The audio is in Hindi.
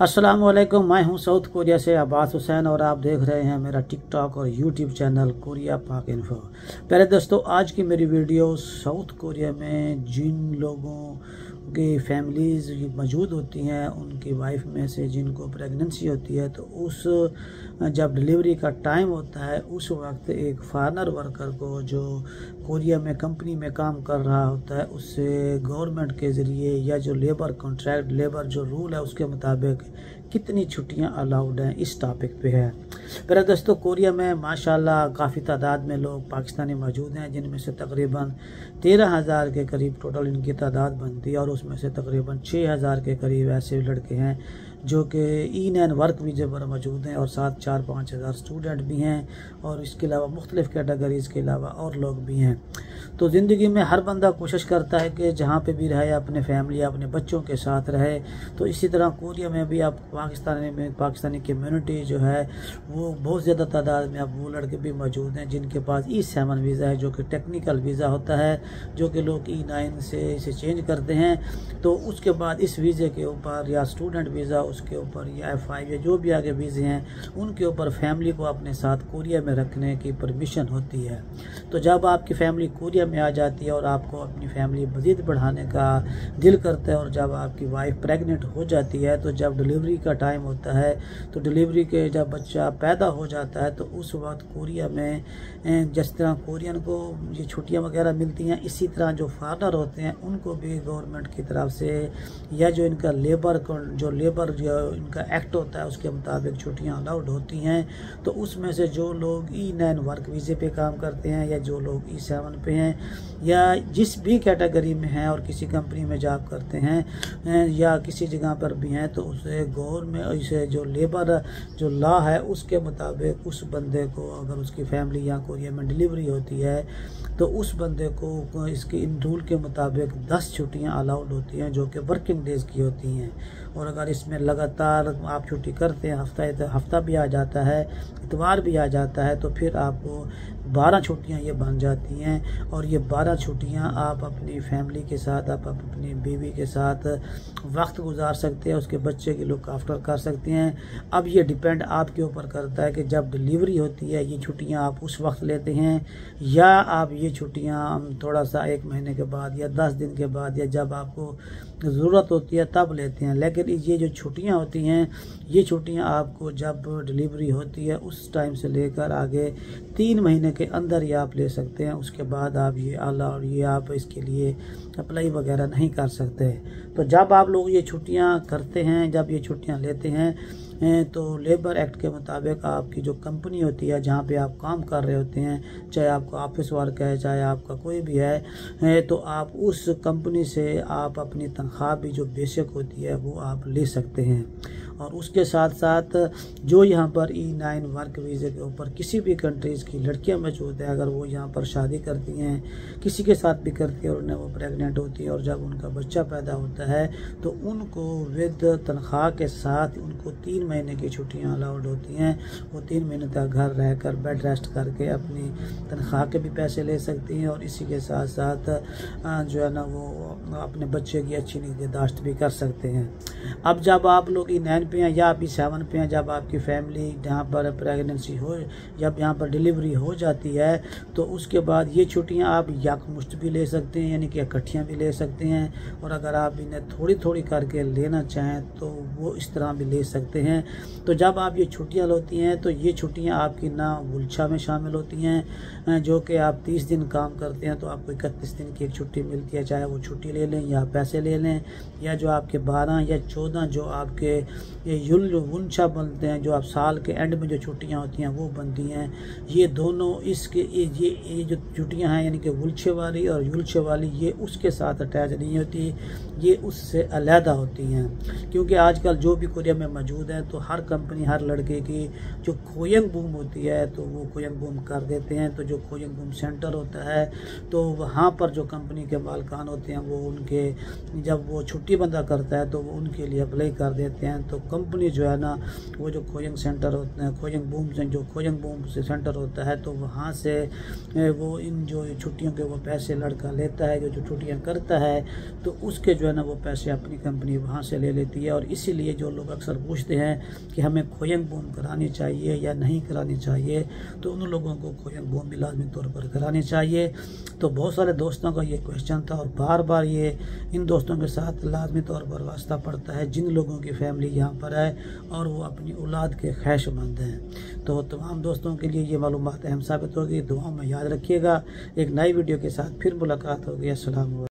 अस्सलाम वालेकुम। मैं हूं साउथ कोरिया से अब्बास हुसैन और आप देख रहे हैं मेरा टिकटॉक और यूट्यूब चैनल कोरिया पाक इन्फो। पहले दोस्तों, आज की मेरी वीडियो साउथ कोरिया में जिन लोगों की फैमिलीज़ मौजूद होती हैं, उनकी वाइफ में से जिनको प्रेगनेंसी होती है, तो उस जब डिलीवरी का टाइम होता है उस वक्त एक फॉरेनर वर्कर को जो कोरिया में कंपनी में काम कर रहा होता है, उससे गवर्नमेंट के ज़रिए या जो लेबर कॉन्ट्रैक्ट लेबर जो रूल है उसके मुताबिक कितनी छुट्टियां अलाउड हैं, इस टॉपिक पे है। मेरे दोस्तों, कोरिया में माशाल्लाह काफ़ी तादाद में लोग पाकिस्तानी मौजूद हैं, जिनमें से तकरीबन 13,000 के करीब टोटल इनकी तादाद बनती है और उसमें से तकरीबन 6,000 के करीब ऐसे लड़के हैं जो कि ई9 वर्क वीज़े पर मौजूद हैं और साथ 4-5 हज़ार स्टूडेंट भी हैं और इसके अलावा मुख्तलिफ़ कैटेगरीज़ के अलावा और लोग भी हैं। तो ज़िंदगी में हर बंदा कोशिश करता है कि जहाँ पे भी रहे अपने फैमिली अपने बच्चों के साथ रहे। तो इसी तरह कोरिया में भी आप पाकिस्तानी कम्युनिटी जो है वो बहुत ज़्यादा तादाद में अब वो लड़के भी मौजूद हैं जिनके पास E7 वीज़ा है, जो कि टेक्निकल वीज़ा होता है, जो कि लोग E9 से इसे चेंज करते हैं। तो उसके बाद इस वीज़े के ऊपर या स्टूडेंट वीज़ा उसके ऊपर या F5 या जो भी आगे वीज़े हैं उनके ऊपर फैमिली को अपने साथ कोरिया में रखने की परमिशन होती है। तो जब आपकी फैमिली कोरिया में आ जाती है और आपको अपनी फैमिली मज़ीद बढ़ाने का दिल करता है और जब आपकी वाइफ प्रेग्नेंट हो जाती है, तो जब डिलीवरी का टाइम होता है, तो डिलीवरी के जब बच्चा पैदा हो जाता है तो उस वक्त कोरिया में जिस तरह कोरियन को ये छुट्टियां वगैरह मिलती हैं, इसी तरह जो फादर होते हैं उनको भी गवर्नमेंट की तरफ से या जो इनका लेबर जो इनका एक्ट होता है उसके मुताबिक छुट्टियां अलाउड होती हैं। तो उसमें से जो लोग E9 वर्क वीज़े पे काम करते हैं या जो लोग E7 पे हैं या जिस भी कैटेगरी में हैं और किसी कंपनी में जॉब करते हैं या किसी जगह पर भी हैं, तो उसे गवर्नमेंट इसे जो लेबर जो लॉ है उसके मुताबिक उस बंदे को अगर उसकी फैमिली या कोरिया में डिलीवरी होती है तो उस बंदे को इसके इन रूल के मुताबिक 10 छुट्टियां अलाउड होती हैं जो कि वर्किंग डेज़ की होती हैं। और अगर इसमें लगातार आप छुट्टी करते हैं, हफ्ता भी आ जाता है, इतवार भी आ जाता है, तो फिर आपको 12 छुट्टियां ये बन जाती हैं। और ये 12 छुट्टियां आप अपनी फैमिली के साथ आप अपनी बीवी के साथ वक्त गुजार सकते हैं, उसके बच्चे की लुक आफ्टर कर सकते हैं। अब ये डिपेंड आपके ऊपर करता है कि जब डिलीवरी होती है ये छुट्टियां आप उस वक्त लेते हैं या आप ये छुट्टियां थोड़ा सा 1 महीने के बाद या 10 दिन के बाद या जब आपको ज़रूरत होती है तब लेते हैं। लेकिन ये जो छुट्टियां होती हैं ये छुट्टियां आपको जब डिलीवरी होती है उस टाइम से लेकर आगे 3 महीने के अंदर ये आप ले सकते हैं। उसके बाद आप ये आप इसके लिए अप्लाई वगैरह नहीं कर सकते। तो जब आप लोग ये छुट्टियां करते हैं, जब ये छुट्टियां लेते हैं, तो लेबर एक्ट के मुताबिक आपकी जो कंपनी होती है जहाँ पे आप काम कर रहे होते हैं, चाहे आपका ऑफिस वर्क है चाहे आपका कोई भी है, तो आप उस कंपनी से आप अपनी तनख्वाह भी जो बेसिक होती है वो आप ले सकते हैं। और उसके साथ साथ जो यहाँ पर E9 वर्क वीज़े के ऊपर किसी भी कंट्रीज़ की लड़कियाँ मौजूद हैं, अगर वो यहाँ पर शादी करती हैं, किसी के साथ भी करती है और उन्हें वो प्रेग्नेंट होती है और जब उनका बच्चा पैदा होता है तो उनको विद तनख्वाह के साथ उनको 3 महीने की छुट्टियाँ अलाउड होती हैं। वो 3 महीने तक घर रहकर बेड रेस्ट करके अपनी तनख्वाह के भी पैसे ले सकती हैं और इसी के साथ साथ जो है ना वो अपने बच्चे की अच्छी निगहदाश्त भी कर सकते हैं। अब जब आप लोग E9 पे हैं या आप E7 पे हैं, जब आपकी फैमिली जहाँ पर प्रेगनेंसी हो जब यहाँ पर डिलीवरी हो जाती है तो उसके बाद ये छुट्टियाँ आप यकमुश्त भी ले सकते हैं, यानी कि इकट्ठियाँ भी ले सकते हैं। और अगर आप इन्हें थोड़ी थोड़ी करके लेना चाहें तो वो इस तरह भी ले सकते हैं। तो जब आप ये छुट्टियाँ लेती हैं तो ये छुट्टियाँ आपकी ना वुल्छा में शामिल होती हैं, जो कि आप 30 दिन काम करते हैं तो आपको 31 दिन की एक छुट्टी मिलती है, चाहे वो छुट्टी ले लें या पैसे ले लें, या जो आपके 12 या 14 जो आपके ये वुल्छा बनते हैं, जो आप साल के एंड में जो छुट्टियां होती हैं वो बनती हैं। ये दोनों ये जो छुट्टियां हैं यानी कि वुल्छे वाली और युल्छे वाली, ये उसके साथ अटैच नहीं होती, ये उससे अलहदा होती हैं। क्योंकि आजकल जो भी कोरिया में मौजूद है तो हर कंपनी हर लड़के की जो कोयंग बूम होती है तो वो कोयंग बूम कर देते हैं। तो जो कोयंग बूम सेंटर होता है तो वहाँ पर जो कंपनी के मालकान होते हैं वो उनके जब वो छुट्टी बंदा करता है तो वो उनके लिए अप्लाई कर देते हैं। तो कंपनी जो है ना, वो जो खोजंग सेंटर होते हैं, खोजंग बूम से सेंटर होता है, तो वहाँ से वो इन जो छुट्टियों के वो पैसे लड़का लेता है, जो छुट्टियाँ करता है, तो उसके जो है ना वो पैसे अपनी कंपनी वहाँ से ले लेती है। और इसीलिए जो लोग अक्सर पूछते हैं कि हमें खोजंग बूम करानी चाहिए या नहीं करानी चाहिए, तो उन लोगों को खोजंग बूम भी लाजमी तौर पर करानी चाहिए। तो बहुत सारे दोस्तों का ये क्वेश्चन था और बार बार ये इन दोस्तों के साथ लाजमी तौर पर वास्ता पड़ता है जिन लोगों की फैमिली यहाँ पर है और वो अपनी औलाद के ख्वाहिशमंद हैं। तो तमाम दोस्तों के लिए ये मालूमात अहम साबित होगी। दुआओं में याद रखिएगा। एक नई वीडियो के साथ फिर मुलाकात होगी। अस्सलाम वालेकुम।